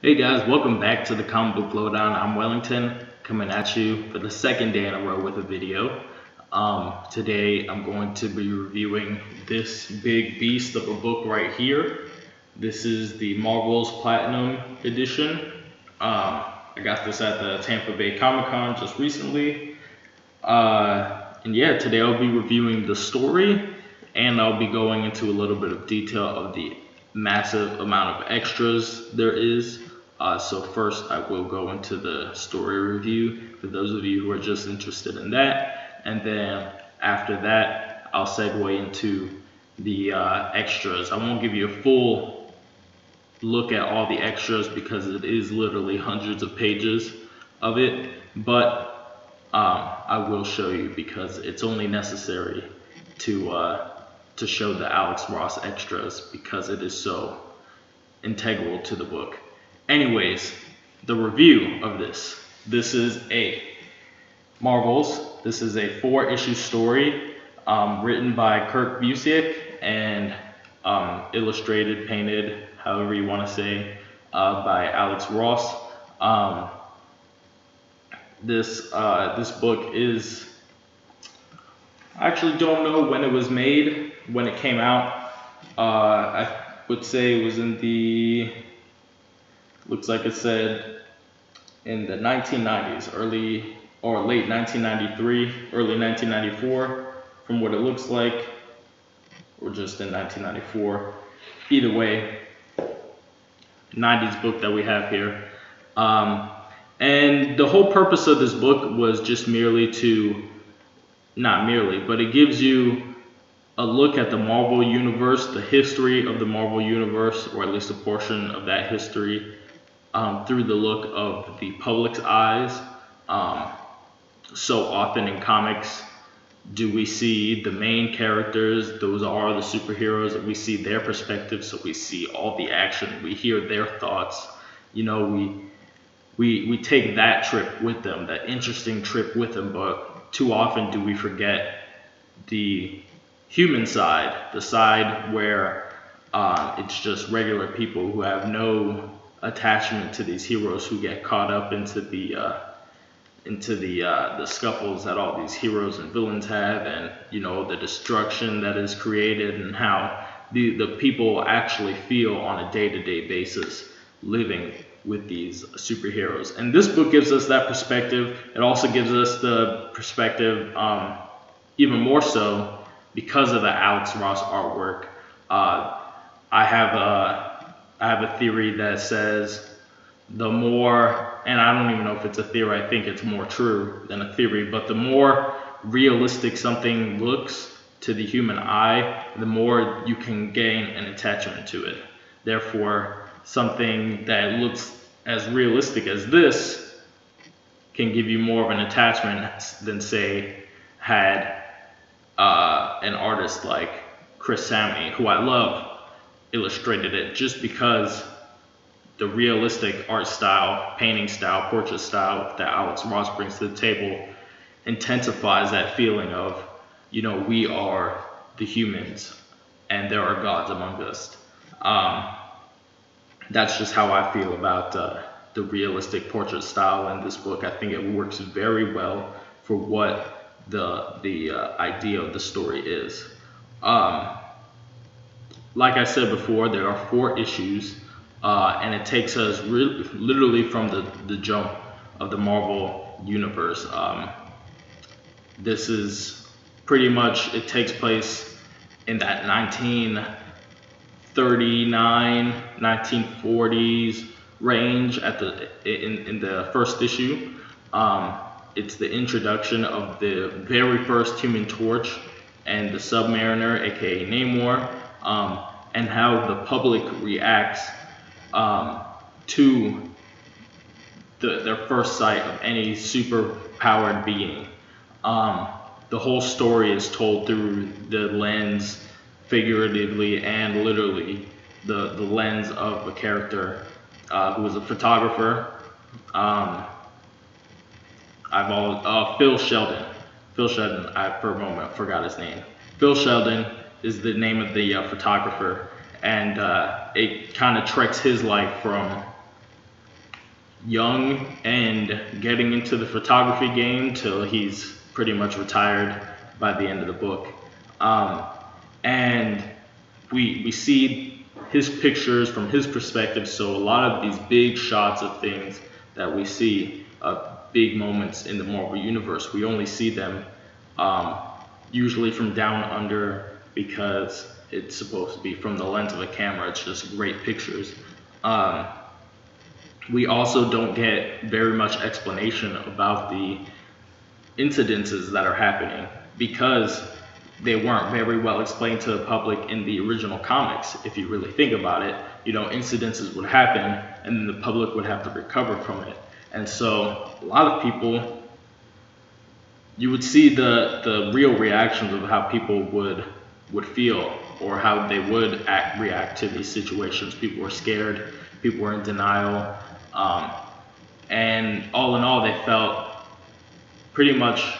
Hey guys, welcome back to the Comic Book Lowdown. I'm Wellington, coming at you for the second day in a row with a video. Today I'm going to be reviewing this big beast of a book right here. This is the Marvel's Platinum Edition. I got this at the Tampa Bay Comic Con just recently. And yeah, today I'll be reviewing the story, and I'll be going into a little bit of detail of the massive amount of extras there is. So first I will go into the story review for those of you who are just interested in that, and then after that I'll segue into the extras. I won't give you a full look at all the extras because it is literally hundreds of pages of it, but I will show you because it's only necessary to show the Alex Ross extras because it is so integral to the book. Anyways, the review of this. This is a Marvel's. This is a 4-issue story written by Busiek and illustrated, painted, however you want to say, by Alex Ross. This book is, I actually don't know when it was made, when it came out. I would say it was in the, looks like it said in the 1990s, early or late 1993, early 1994, from what it looks like, or just in 1994. Either way, 90s book that we have here. And the whole purpose of this book was just merely to, not merely, but it gives you a look at the Marvel Universe, the history of the Marvel Universe, or at least a portion of that history, through the look of the public's eyes. So often in comics do we see the main characters, those are the superheroes, and we see their perspective, so we see all the action, we hear their thoughts, we take that trip with them, that interesting trip with them, but too often do we forget the human side, the side where it's just regular people who have no attachment to these heroes, who get caught up into the scuffles that all these heroes and villains have, and the destruction that is created, and how the people actually feel on a day-to-day basis living with these superheroes. And this book gives us that perspective. It also gives us the perspective, even more so because of the Alex Ross artwork. I have a theory that says the more, and I don't even know if it's a theory, I think it's more true than a theory, but the more realistic something looks to the human eye, the more you can gain an attachment to it. Therefore, something that looks as realistic as this can give you more of an attachment than, say, had an artist like Chris Samney, who I love, illustrated it, just because the realistic art style, painting style, portrait style that Alex Ross brings to the table intensifies that feeling of, we are the humans and there are gods among us. That's just how I feel about the realistic portrait style in this book. I think it works very well for what the idea of the story is. Like I said before, there are 4 issues, and it takes us literally from the jump of the Marvel Universe. This is pretty much, it takes place in that 1939, 1940s range in the first issue. It's the introduction of the very first Human Torch and the Submariner, aka Namor, and how the public reacts to their first sight of any super-powered being. The whole story is told through the lens, figuratively and literally, the lens of a character who is a photographer. Phil Sheldon. I for a moment forgot his name. Phil Sheldon is the name of the photographer, and it kind of tracks his life from young and getting into the photography game till he's pretty much retired by the end of the book. And we see his pictures from his perspective, so a lot of these big shots of things that we see, big moments in the Marvel Universe, we only see them usually from down under, because it's supposed to be from the lens of a camera. It's just great pictures. We also don't get very much explanation about the incidences that are happening, because they weren't very well explained to the public in the original comics. If you really think about it, incidences would happen and then the public would have to recover from it. And so a lot of people, you would see the real reactions of how people would feel, or how they would react to these situations. People were scared, people were in denial, and all in all, they felt pretty much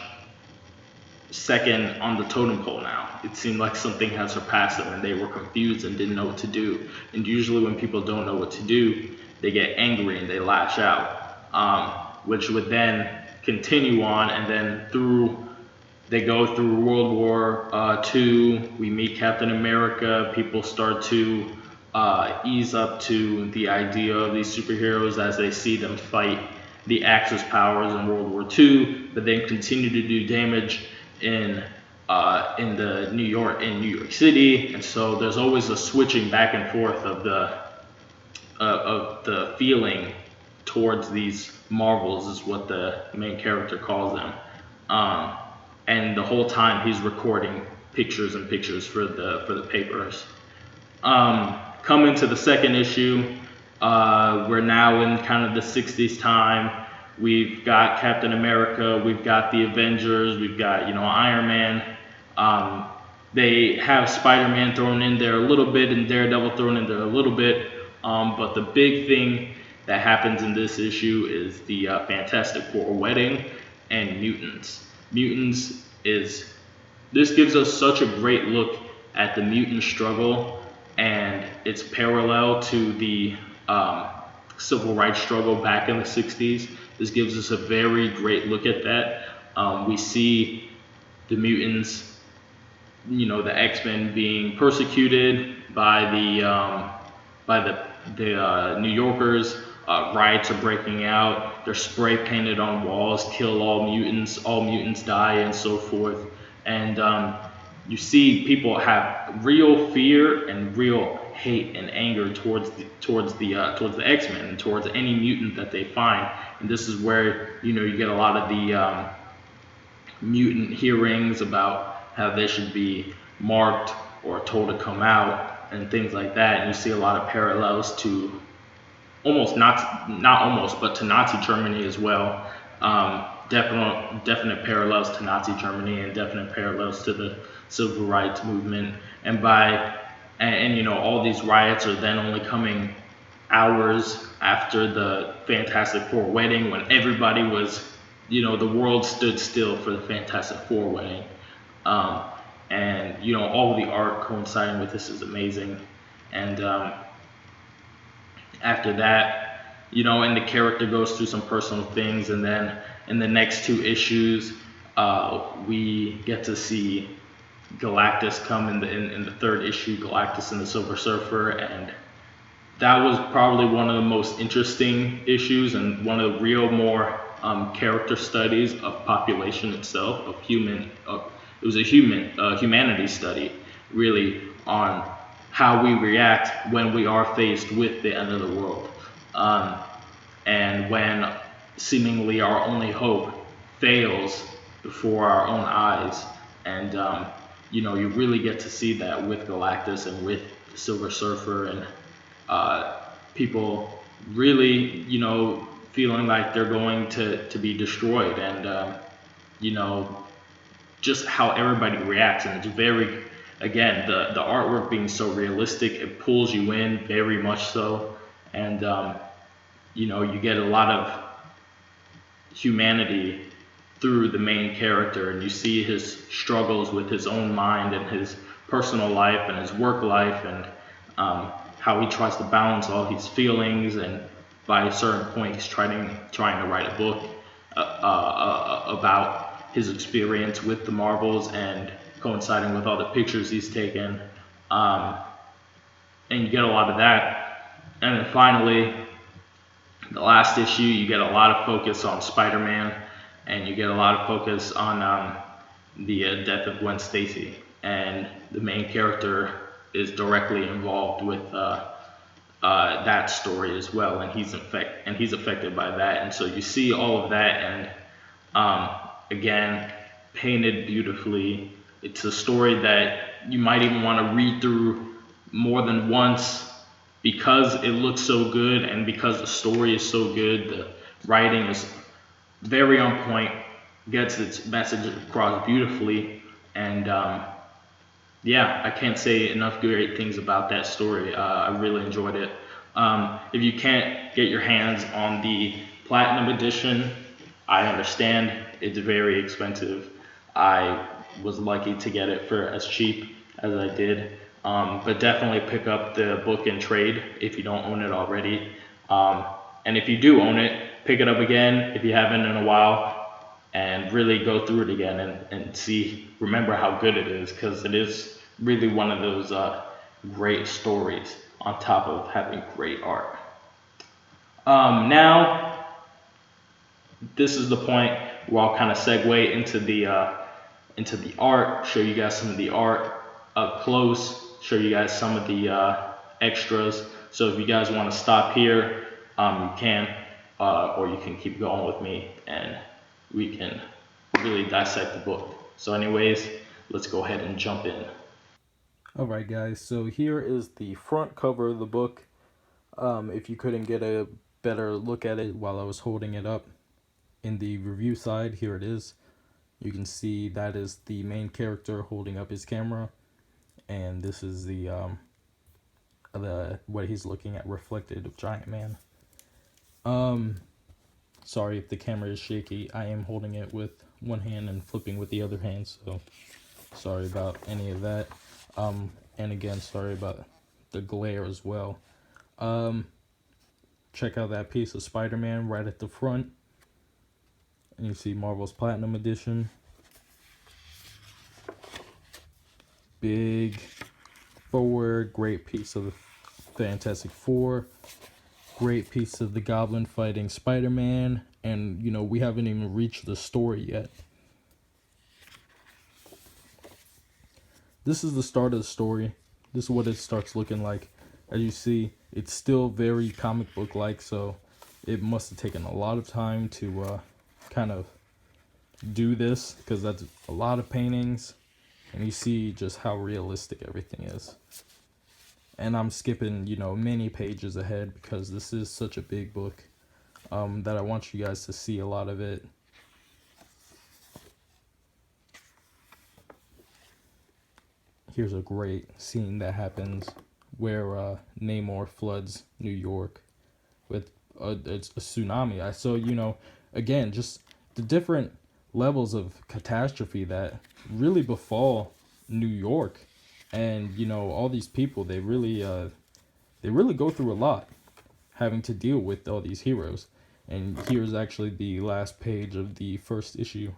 second on the totem pole now. It seemed like something had surpassed them and they were confused and didn't know what to do. And usually when people don't know what to do, they get angry and they lash out, which would then continue on, and then they go through World War II. We meet Captain America. People start to ease up to the idea of these superheroes as they see them fight the Axis powers in World War II, but then continue to do damage in New York City. And so there's always a switching back and forth of the feeling towards these marvels, is what the main character calls them. And the whole time he's recording pictures and pictures for the papers. Coming to the second issue, we're now in kind of the 60s time. We've got Captain America, we've got the Avengers, we've got Iron Man. They have Spider-Man thrown in there a little bit and Daredevil thrown in there a little bit. But the big thing that happens in this issue is the Fantastic Four wedding and mutants. This gives us such a great look at the mutant struggle and its parallel to the civil rights struggle back in the 60s. This gives us a very great look at that. We see the mutants, the X-Men being persecuted by the New Yorkers. Riots are breaking out. They're spray painted on walls, kill all mutants die, and so forth. And you see people have real fear and real hate and anger towards the X-Men and towards any mutant that they find. And this is where you get a lot of the mutant hearings about how they should be marked or told to come out and things like that. And you see a lot of parallels to to Nazi Germany as well. Definite parallels to Nazi Germany and definite parallels to the civil rights movement. And all these riots are then only coming hours after the Fantastic Four wedding, when everybody was, the world stood still for the Fantastic Four wedding. And all the art coinciding with this is amazing. And after that, and the character goes through some personal things, and then in the next two issues, we get to see Galactus come in the third issue, Galactus and the Silver Surfer, and that was probably one of the most interesting issues and one of the real more character studies of population itself, of human. It was a humanity study, really, on how we react when we are faced with the end of the world, and when seemingly our only hope fails before our own eyes. And you really get to see that with Galactus and with the Silver Surfer, and people really feeling like they're going to be destroyed, and just how everybody reacts. And it's very, again, the artwork being so realistic, it pulls you in very much so. And you get a lot of humanity through the main character, and you see his struggles with his own mind and his personal life and his work life, and how he tries to balance all his feelings and by a certain point he's trying to write a book about his experience with the Marvels and coinciding with all the pictures he's taken. Um, and you get a lot of that. And then finally, the last issue, you get a lot of focus on Spider-Man, and you get a lot of focus on the death of Gwen Stacy. And the main character is directly involved with that story as well, and he's affected by that. And so you see all of that, and again, painted beautifully. It's a story that you might even want to read through more than once because it looks so good and because the story is so good. The writing is very on point, gets its message across beautifully, and yeah, I can't say enough great things about that story. I really enjoyed it. If you can't get your hands on the Platinum Edition, I understand it's very expensive. I was lucky to get it for as cheap as I did. But definitely pick up the book in trade if you don't own it already. And if you do own it, pick it up again if you haven't in a while, and really go through it again and remember how good it is, because it is really one of those great stories on top of having great art. Now, this is the point where I'll kind of segue into the art, show you guys some of the art up close, show you guys some of the extras. So if you guys want to stop here, you can, or you can keep going with me and we can really dissect the book. So anyways, let's go ahead and jump in. Alright guys, so here is the front cover of the book. If you couldn't get a better look at it while I was holding it up, in the review side, here it is. You can see that is the main character holding up his camera, and this is the what he's looking at reflected of Giant Man. Sorry if the camera is shaky. I am holding it with one hand and flipping with the other hand, so sorry about any of that. And again, sorry about the glare as well. Check out that piece of Spider-Man right at the front. And you see Marvel's Platinum Edition. Big forward, great piece of the Fantastic Four. Great piece of the Goblin fighting Spider-Man. And, you know, we haven't even reached the story yet. This is the start of the story. This is what it starts looking like. As you see, it's still very comic book like, so it must have taken a lot of time to kind of do this, because that's a lot of paintings, and you see just how realistic everything is. And I'm skipping, you know, many pages ahead because this is such a big book that I want you guys to see a lot of it. Here's a great scene that happens where Namor floods New York with it's a tsunami. So, you know, again, just the different levels of catastrophe that really befall New York, and you know, all these people, they really go through a lot having to deal with all these heroes. And here's actually the last page of the first issue.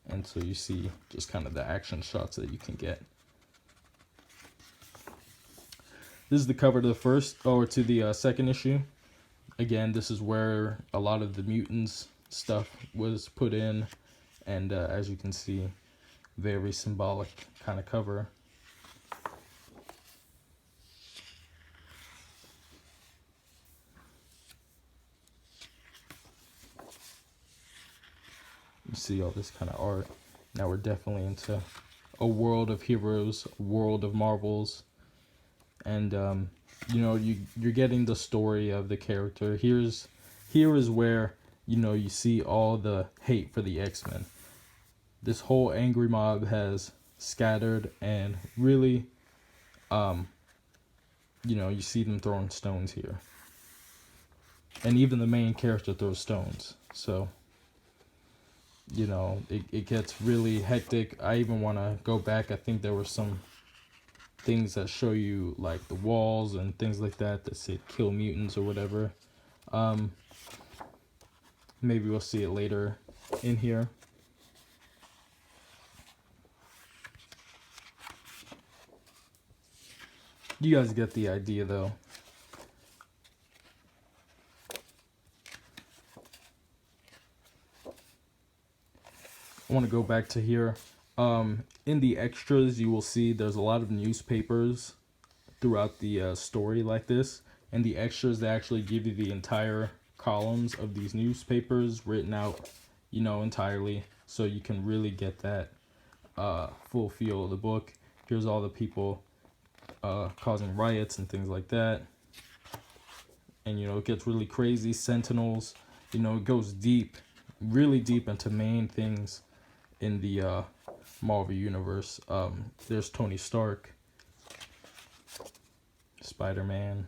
And so you see just kind of the action shots that you can get. This is the cover to the second issue. Again, this is where a lot of the mutants stuff was put in, and as you can see, very symbolic kind of cover. You see all this kind of art. Now we're definitely into a world of heroes, a world of Marvels, and you know, you're getting the story of the character. Here is where, you know, you see all the hate for the X-Men. This whole angry mob has scattered, and really, you know, you see them throwing stones here, and even the main character throws stones. So, you know, it gets really hectic. I even want to go back. I think there were some things that show you like the walls and things like that say kill mutants or whatever. Maybe we'll see it later in here. You guys get the idea though. I want to go back to here. In the extras, you will see there's a lot of newspapers throughout the story like this. And the extras, they actually give you the entire columns of these newspapers written out, you know, entirely. So you can really get that full feel of the book. Here's all the people causing riots and things like that. And, you know, it gets really crazy. Sentinels, you know, it goes deep, really deep into main things in the Marvel Universe. There's Tony Stark, Spider-Man.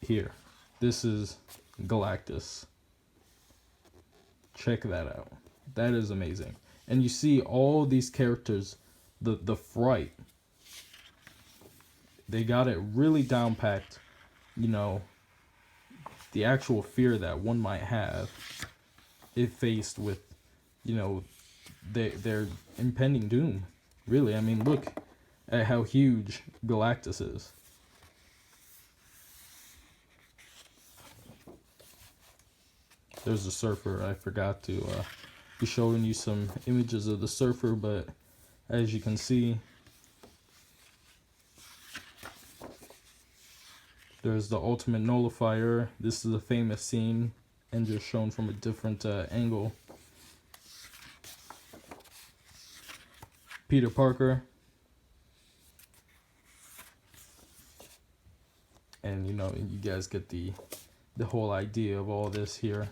Here, this is Galactus. Check that out. That is amazing. And you see all these characters, the fright. They got it really down packed, you know, the actual fear that one might have if faced with, you know, their impending doom. Really, I mean, look at how huge Galactus is. There's a surfer. I forgot to be showing you some images of the surfer, but as you can see, there's the ultimate nullifier. This is a famous scene and just shown from a different angle. Peter Parker. And, you know, you guys get the whole idea of all this here.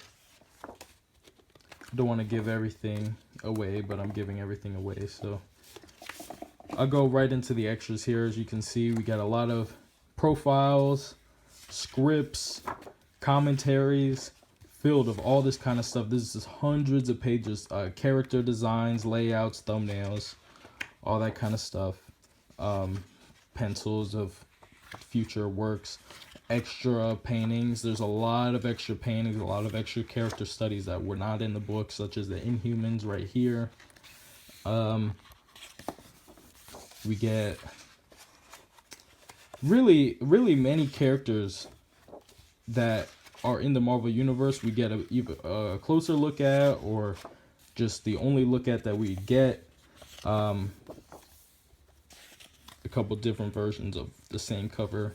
Don't want to give everything away, but I'm giving everything away, so I'll go right into the extras here. As you can see, we got a lot of profiles, scripts, commentaries, filled of all this kind of stuff. This is hundreds of pages, character designs, layouts, thumbnails, all that kind of stuff. Pencils of future works, extra paintings. There's a lot of extra paintings, a lot of extra character studies that were not in the book, such as the Inhumans right here. We get really many characters that are in the Marvel Universe. We get a closer look at, or just the only look at that we get. A couple different versions of the same cover.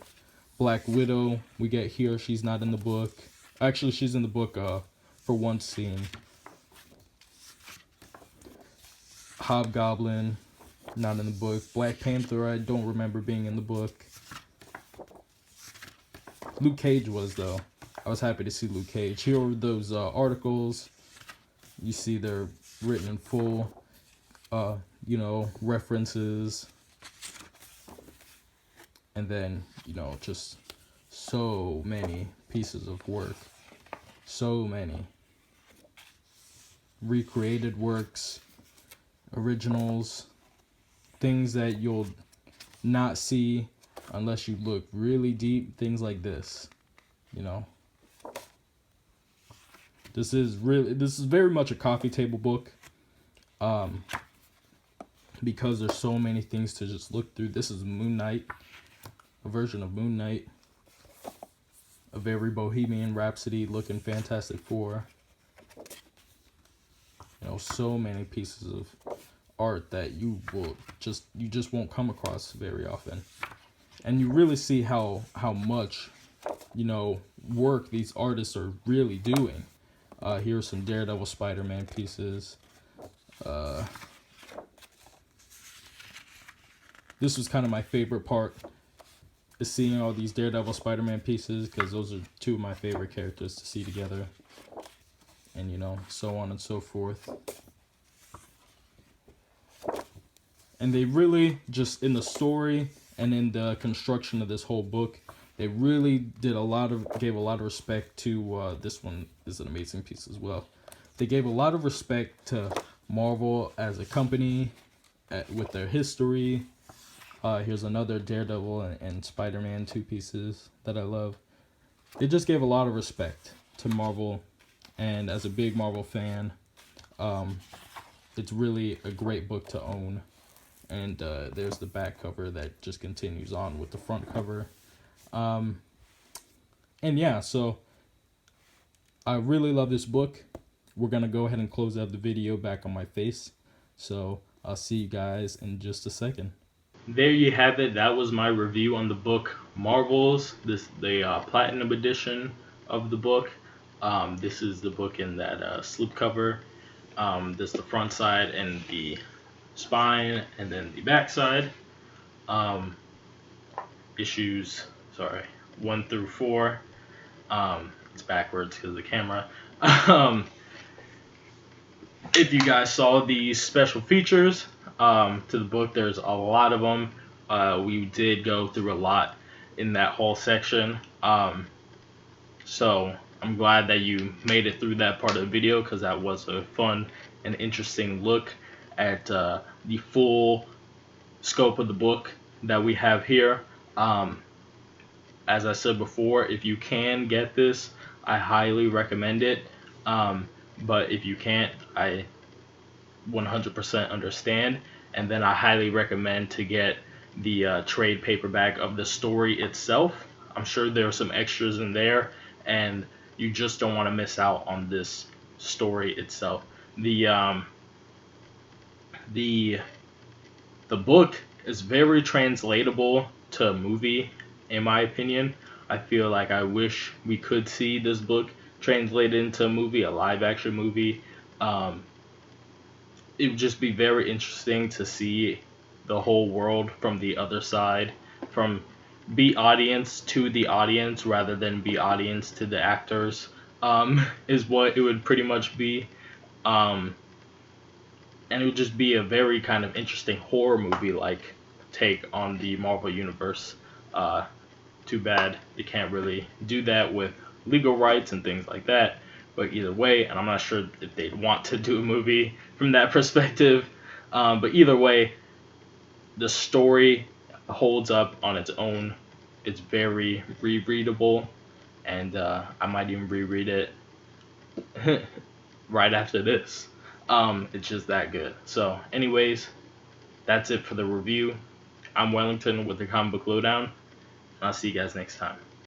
Black Widow, we get here. She's not in the book. Actually, she's in the book for one scene. Hobgoblin, not in the book. Black Panther, I don't remember being in the book. Luke Cage was, though. I was happy to see Luke Cage. Here are those articles. You see they're written in full, you know, references. And then, you know, just so many pieces of work. So many. Recreated works, originals, things that you'll not see unless you look really deep. Things like this, you know. This is very much a coffee table book. Because there's so many things to just look through. This is Moon Knight. A version of Moon Knight, a very Bohemian Rhapsody looking Fantastic Four. You know, so many pieces of art that you just won't come across very often, and you really see how much, you know, work these artists are really doing. Here's some Daredevil Spider-Man pieces. This was kind of my favorite part, is seeing all these Daredevil Spider-Man pieces, because those are two of my favorite characters to see together. And, you know, so on and so forth. And they really, just in the story and in the construction of this whole book, they really gave a lot of respect to, this one is an amazing piece as well. they gave a lot of respect to Marvel as a company with their history. Here's another Daredevil and Spider-Man 2 pieces that I love. They just gave a lot of respect to Marvel, and as a big Marvel fan, it's really a great book to own. And there's the back cover that just continues on with the front cover. And yeah, so I really love this book. We're going to go ahead and close out the video back on my face. So I'll see you guys in just a second. There you have it. That was my review on the book Marvels. The Platinum edition of the book. This is the book in that slipcover. This is the front side and the spine, and then the back side. Issues 1 through 4. It's backwards because of the camera. If you guys saw these special features to the book, there's a lot of them. We did go through a lot in that whole section. So I'm glad that you made it through that part of the video, because that was a fun and interesting look at the full scope of the book that we have here. As I said before, if you can get this, I highly recommend it. But if you can't, I 100% understand. And then I highly recommend to get the trade paperback of the story itself. I'm sure there are some extras in there, and you just don't want to miss out on this story itself. The book is very translatable to a movie, in my opinion. I feel like I wish we could see this book translated into a movie, a live action movie. It would just be very interesting to see the whole world from the other side, from be audience to the audience rather than be audience to the actors, is what it would pretty much be. And it would just be a very kind of interesting horror movie like take on the Marvel Universe. Too bad you can't really do that with legal rights and things like that. But either way, and I'm not sure if they'd want to do a movie from that perspective. But either way, the story holds up on its own. It's very rereadable, and I might even reread it right after this. It's just that good. So anyways, that's it for the review. I'm Wellington with the Comic Book Lowdown. I'll see you guys next time.